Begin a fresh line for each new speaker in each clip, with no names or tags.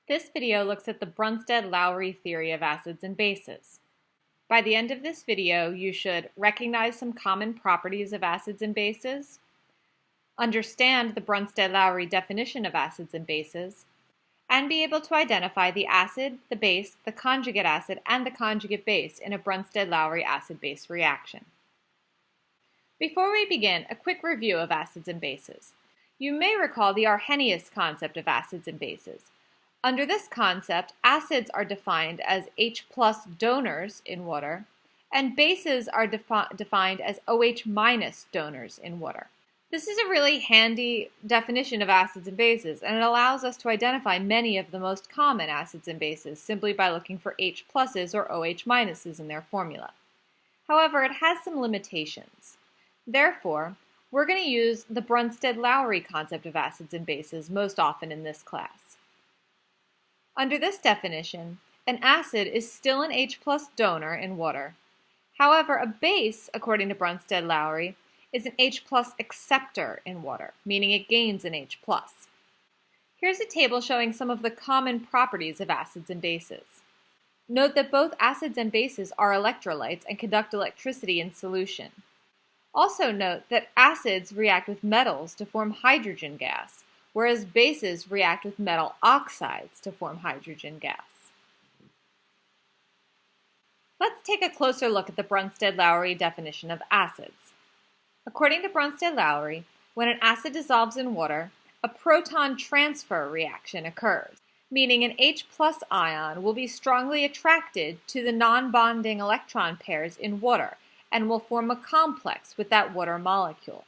This video looks at the Bronstead-Lowry theory of acids and bases. By the end of this video, you should recognize some common properties of acids and bases, understand the Bronstead-Lowry definition of acids and bases, and be able to identify the acid, the base, the conjugate acid, and the conjugate base in a Bronstead-Lowry acid-base reaction. Before we begin, a quick review of acids and bases. You may recall the Arrhenius concept of acids and bases. Under this concept, acids are defined as H+ donors in water, and bases are defined as OH- donors in water. This is a really handy definition of acids and bases, and it allows us to identify many of the most common acids and bases simply by looking for H+ or OH- in their formula. However, it has some limitations. Therefore, we're going to use the Bronstead-Lowry concept of acids and bases most often in this class. Under this definition, an acid is still an H+ donor in water. However, a base, according to Bronstead-Lowry, is an H+ acceptor in water, meaning it gains an H+. Here's a table showing some of the common properties of acids and bases. Note that both acids and bases are electrolytes and conduct electricity in solution. Also note that acids react with metals to form hydrogen gas, whereas bases react with metal oxides to form hydrogen gas. Let's take a closer look at the Bronstead-Lowry definition of acids. According to Bronstead-Lowry, when an acid dissolves in water, a proton transfer reaction occurs, meaning an H+ ion will be strongly attracted to the non-bonding electron pairs in water and will form a complex with that water molecule.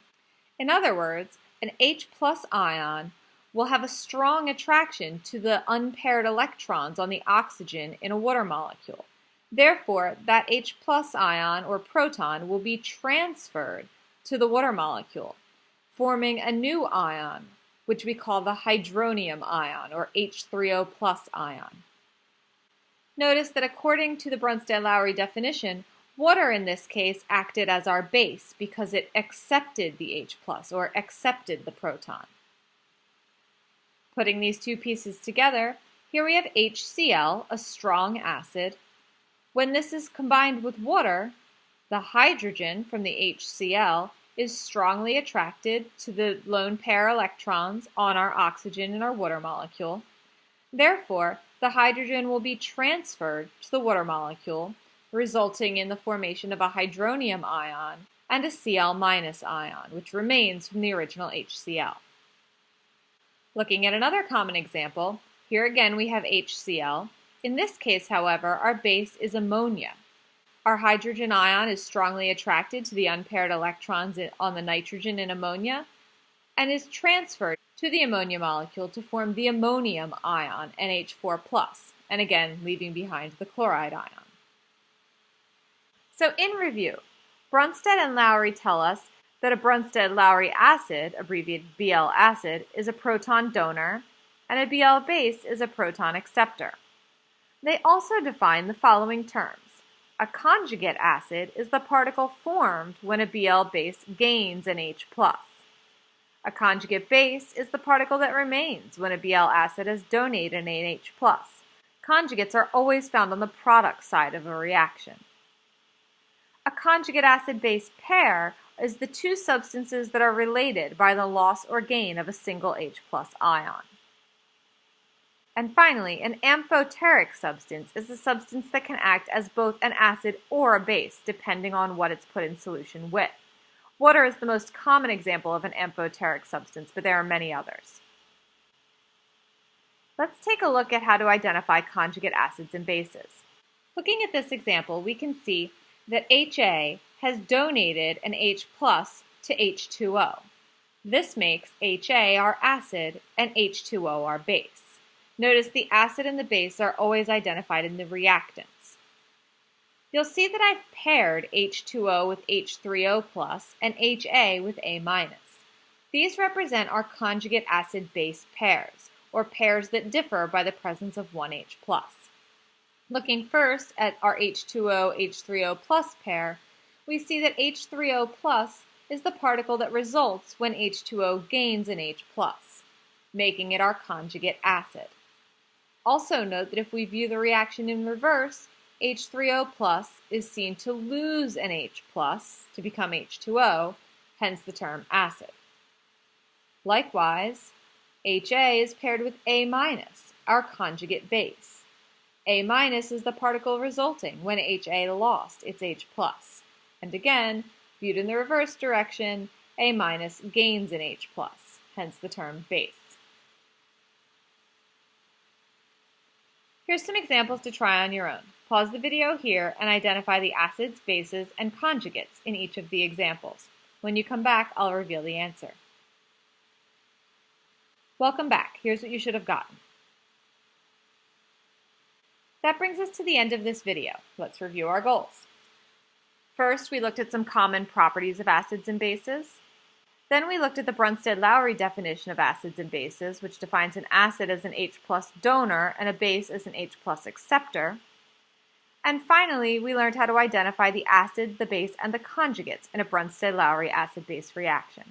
In other words, an H+ ion will have a strong attraction to the unpaired electrons on the oxygen in a water molecule. Therefore, that H+ ion or proton will be transferred to the water molecule, forming a new ion, which we call the hydronium ion or H3O+ ion. Notice that according to the Bronstead-Lowry definition, water in this case acted as our base because it accepted the H+ or accepted the proton. Putting these two pieces together, here we have HCl, a strong acid. When this is combined with water, the hydrogen from the HCl is strongly attracted to the lone pair electrons on our oxygen in our water molecule. Therefore, the hydrogen will be transferred to the water molecule, resulting in the formation of a hydronium ion and a Cl- ion, which remains from the original HCl. Looking at another common example, here again we have HCl. In this case, however, our base is ammonia. Our hydrogen ion is strongly attracted to the unpaired electrons on the nitrogen in ammonia and is transferred to the ammonia molecule to form the ammonium ion, NH4+, and again leaving behind the chloride ion. So in review, Bronstead and Lowry tell us that a Bronstead-Lowry acid, abbreviated Bl acid, is a proton donor, and a Bl base is a proton acceptor. They also define the following terms. A conjugate acid is the particle formed when a Bl base gains an H+. A conjugate base is the particle that remains when a Bl acid has donated an H+. Conjugates are always found on the product side of a reaction. A conjugate acid-base pair is the two substances that are related by the loss or gain of a single H+ ion. And finally, an amphoteric substance is a substance that can act as both an acid or a base, depending on what it's put in solution with. Water is the most common example of an amphoteric substance, but there are many others. Let's take a look at how to identify conjugate acids and bases. Looking at this example, we can see that HA has donated an H+ to H2O. This makes HA our acid and H2O our base. Notice the acid and the base are always identified in the reactants. You'll see that I've paired H2O with H3O+ and HA with A-. These represent our conjugate acid-base pairs, or pairs that differ by the presence of one H+. Looking first at our H2O-H3O+ pair, we see that H3O+ is the particle that results when H2O gains an H+, making it our conjugate acid. Also note that if we view the reaction in reverse, H3O plus is seen to lose an H plus to become H2O, hence the term acid. Likewise, HA is paired with A minus, our conjugate base. A minus is the particle resulting when HA lost its H plus. And again, viewed in the reverse direction, A minus gains an H plus, hence the term base. Here's some examples to try on your own. Pause the video here and identify the acids, bases, and conjugates in each of the examples. When you come back, I'll reveal the answer. Welcome back. Here's what you should have gotten. That brings us to the end of this video. Let's review our goals. First, we looked at some common properties of acids and bases. Then we looked at the Bronstead-Lowry definition of acids and bases, which defines an acid as an H plus donor and a base as an H plus acceptor. And finally, we learned how to identify the acid, the base, and the conjugates in a Bronstead-Lowry acid-base reaction.